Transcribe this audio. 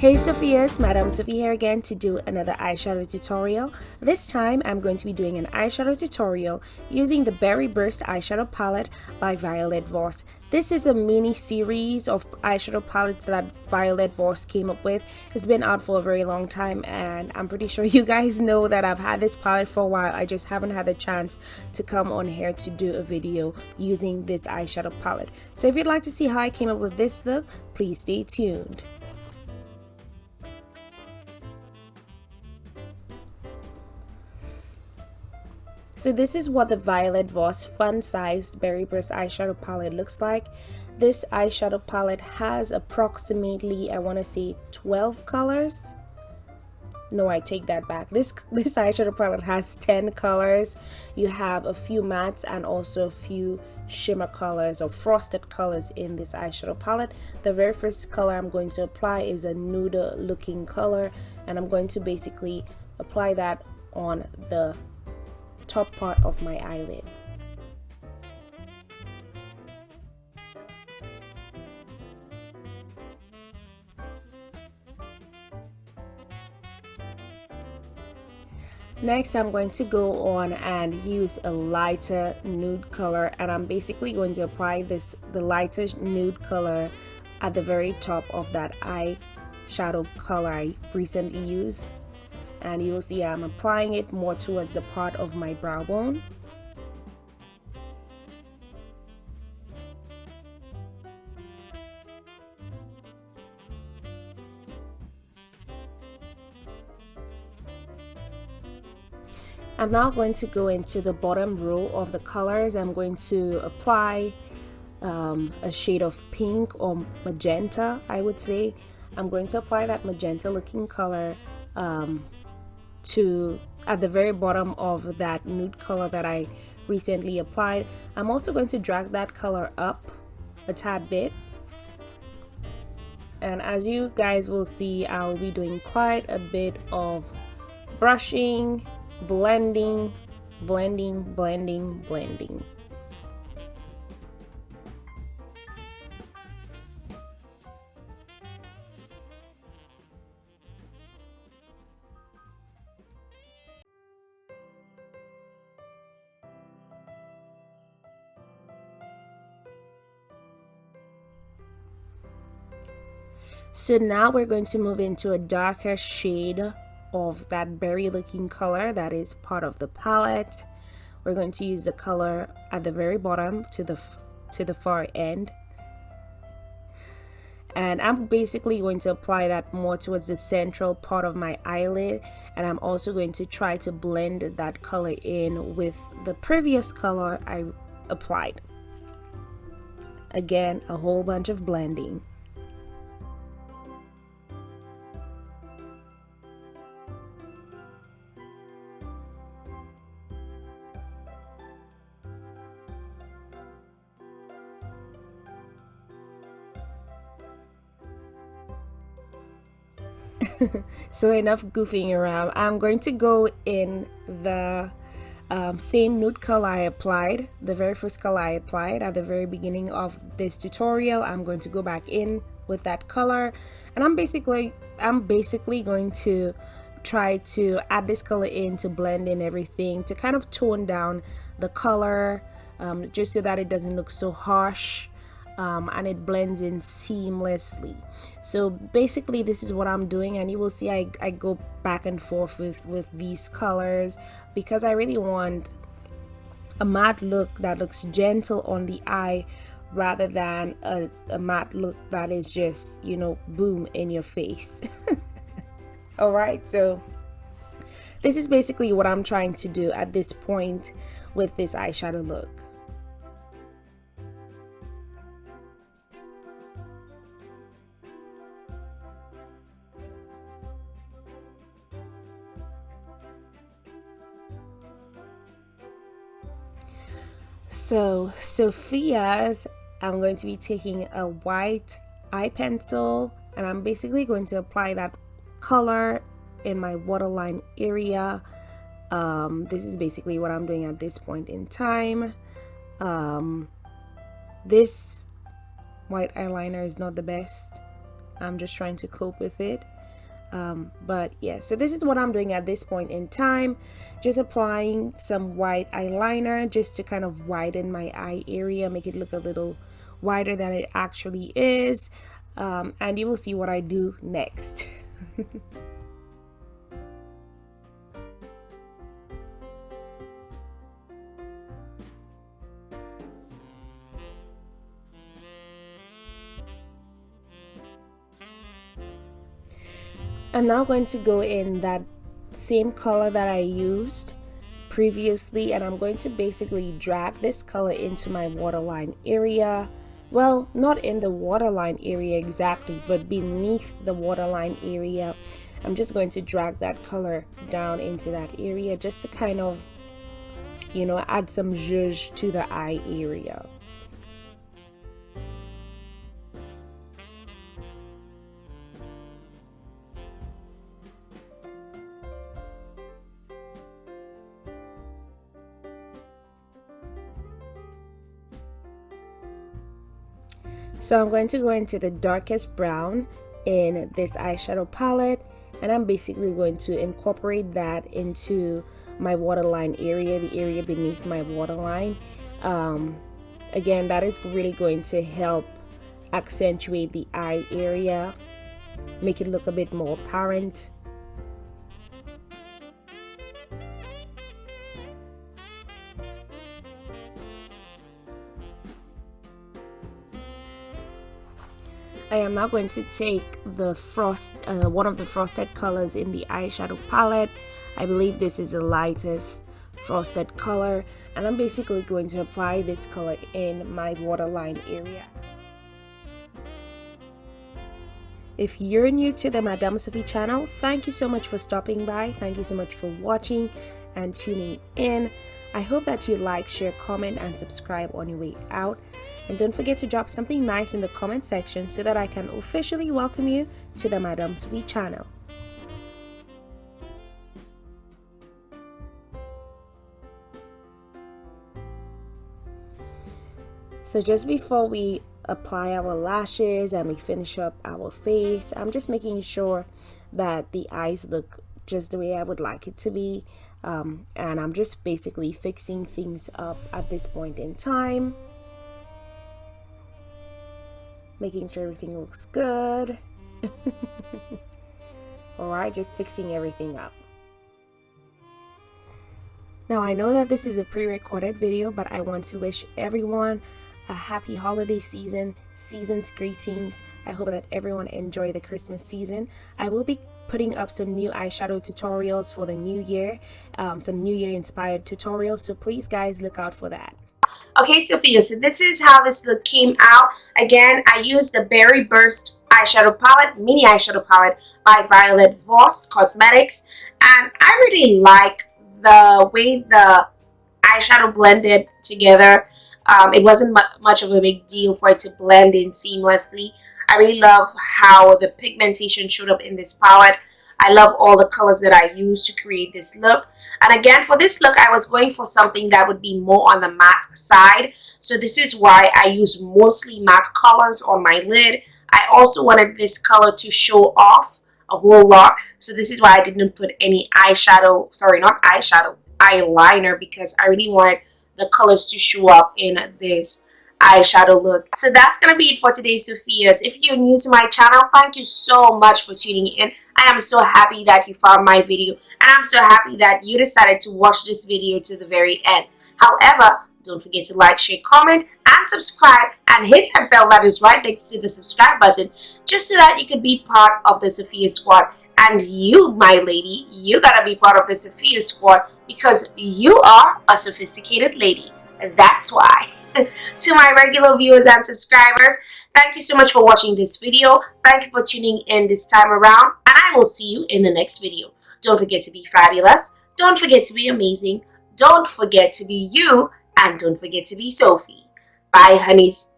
Hey Sophia's, Madam Sophie here again to do another eyeshadow tutorial. This time I'm going to be doing an eyeshadow tutorial using the Berry Burst eyeshadow palette by Voss. This is a mini series of eyeshadow palettes that Voss came up with. It's been out for a very long time and I'm pretty sure you guys know that I've had this palette for a while. I just haven't had the chance to come on here to do a video using this eyeshadow palette. So if you'd like to see how I came up with this look, please stay tuned. So this is what the Voss fun-sized Berry Burst eyeshadow palette looks like. This eyeshadow palette has approximately, I want to say 12 colors. No, I take that back. This eyeshadow palette has 10 colors. You have a few mattes and also a few shimmer colors or frosted colors in this eyeshadow palette. The very first color I'm going to apply is a nude looking color, and I'm going to basically apply that on the top part of my eyelid. Next, I'm going to go on and use a lighter nude color, and I'm basically going to apply the lighter nude color at the very top of that eyeshadow color I recently used. And you will see I'm applying it more towards the part of my brow bone. I'm now going to go into the bottom row of the colors. I'm going to apply a shade of pink or magenta, I would say. I'm going to apply that magenta looking color at the very bottom of that nude color that I recently applied. I'm also going to drag that color up a tad bit, and as you guys will see, I'll be doing quite a bit of brushing, blending. So now we're going to move into a darker shade of that berry looking color that is part of the palette. We're going to use the color at the very bottom to the far end, and I'm basically going to apply that more towards the central part of my eyelid, and I'm also going to try to blend that color in with the previous color I applied. Again, a whole bunch of blending. So enough goofing around. I'm going to go in the same nude color I applied, the very first color I applied at the very beginning of this tutorial. I'm going to go back in with that color, and I'm basically going to try to add this color in to blend in everything, to kind of tone down the color, just so that it doesn't look so harsh. And it blends in seamlessly. So basically this is what I'm doing, and you will see I go back and forth with these colors because I really want a matte look that looks gentle on the eye rather than a matte look that is just, you know, boom in your face. Alright, so this is basically what I'm trying to do at this point with this eyeshadow look. So Sophia's, I'm going to be taking a white eye pencil, and I'm basically going to apply that color in my waterline area. This is basically what I'm doing at this point in time. This white eyeliner is not the best. I'm just trying to cope with it. But yeah, so this is what I'm doing at this point in time. Just applying some white eyeliner just to kind of widen my eye area, make it look a little wider than it actually is. And you will see what I do next. I'm now going to go in that same color that I used previously, and I'm going to basically drag this color into my waterline area. Well, not in the waterline area exactly, but beneath the waterline area. I'm just going to drag that color down into that area just to kind of, you know, add some zhuzh to the eye area. So I'm going to go into the darkest brown in this eyeshadow palette, and I'm basically going to incorporate that into my waterline area, the area beneath my waterline. Again, that is really going to help accentuate the eye area, make it look a bit more apparent. I am now going to take the one of the frosted colors in the eyeshadow palette. I believe this is the lightest frosted color, and I'm basically going to apply this color in my waterline area. If you're new to the Madame Sophie channel, thank you so much for stopping by. Thank you so much for watching and tuning in. I hope that you like, share, comment, and subscribe on your way out. And don't forget to drop something nice in the comment section so that I can officially welcome you to the Madame Sophie channel. So just before we apply our lashes and we finish up our face, I'm just making sure that the eyes look just the way I would like it to be. And I'm just basically fixing things up at this point in time. Making sure everything looks good. Alright, just fixing everything up. Now I know that this is a pre-recorded video, but I want to wish everyone a happy holiday season, season's greetings. I hope that everyone enjoy the Christmas season. I will be putting up some new eyeshadow tutorials for the new year, some new year inspired tutorials, so please guys look out for that. Okay, Sophia, so this is how this look came out. Again, I used the Berry Burst eyeshadow palette, mini eyeshadow palette by Voss Cosmetics, and I really like the way the eyeshadow blended together. It wasn't much of a big deal for it to blend in seamlessly. I really love how the pigmentation showed up in this palette. I love all the colors that I used to create this look. And again, for this look, I was going for something that would be more on the matte side. So this is why I use mostly matte colors on my lid. I also wanted this color to show off a whole lot. So this is why I didn't put any eyeshadow, sorry, not eyeshadow, eyeliner, because I really wanted the colors to show up in this eyeshadow look. So that's gonna be it for today, Sophia's. If you're new to my channel, thank you so much for tuning in. I am so happy that you found my video, and I'm so happy that you decided to watch this video to the very end. However, don't forget to like, share, comment, and subscribe, and hit that bell that is right next to the subscribe button, just so that you can be part of the Sophia squad. And you, my lady, you gotta be part of the Sophia squad because you are a sophisticated lady. That's why. To my regular viewers and subscribers, thank you so much for watching this video. Thank you for tuning in this time around, and I will see you in the next video. Don't forget to be fabulous. Don't forget to be amazing. Don't forget to be you, and don't forget to be Sophie. Bye, honeys.